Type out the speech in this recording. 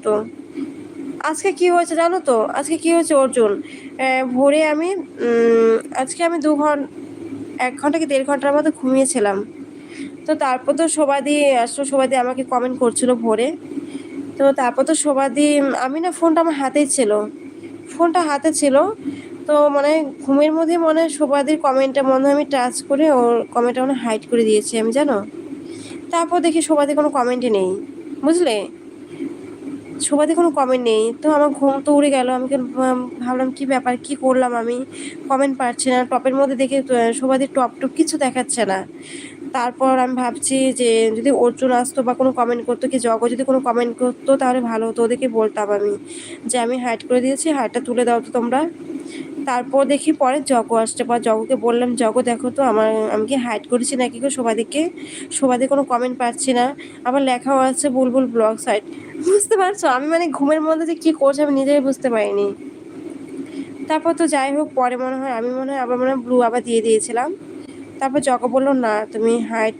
তো আজকে কি হয়েছে জানো তো? আজকে কি হয়েছে অর্জুন, ভোরে আমি আজকে আমি 1 ঘন্টা কি 1.5 ঘন্টার মতো ঘুমিয়েছিলাম। তো তারপর তো সবাদি আসলে সবাদি আমাকে কমেন্ট করছিল ভোরে। তো তারপর তো সবাদি আমি না ফোনটা আমার হাতেই ছিল, ফোনটা হাতে ছিল। তো মানে ঘুমের মধ্যে মনে হয় সবাদির কমেন্টটা মনে হয় আমি টাচ করে ওর কমেন্টটা মনে হাইড করে দিয়েছি আমি, জানো। তারপর দেখি সবাদি কোনো কমেন্টই নেই, বুঝলে, সুবাদে কোনো কমেন্ট নেই। তো আমার ঘুম তো উড়ে গেল। আমি ভাবলাম কি ব্যাপার, কি করলাম আমি, কমেন্ট পাচ্ছি না। টপের মধ্যে দেখে সুবাদের টপ কিছু দেখাচ্ছে না। তারপর আমি ভাবছি যে যদি অর্জুন আসতো বা কোনো কমেন্ট করতো, কি জগ যদি কোনো কমেন্ট করতো তাহলে ভালো হতো, ওদেরকে বলতাম আমি যে আমি হাইড করে দিয়েছি, হাইডটা তুলে দাও তো তোমরা। তারপর দেখি পরে জগ আসছে, পর জগকে বললাম জগ দেখো তো আমি কি হাইড করেছি নাকি গো সবাইকে, সবাইকে কোনো কমেন্ট পাচ্ছি না। আবার লেখাও আছে বুলবুল ব্লগ সাইট। বুঝতে পারছো আমি মানে ঘুমের মধ্যে যে কি করছি আমি নিজেই বুঝতে পারিনি। তারপর তো যাই হোক, পরে মনে হয় আমি মনে হয় আবার মনে হয় ব্লু আবার দিয়ে দিয়েছিলাম। তারপর জগ বললো না তুমি হাইড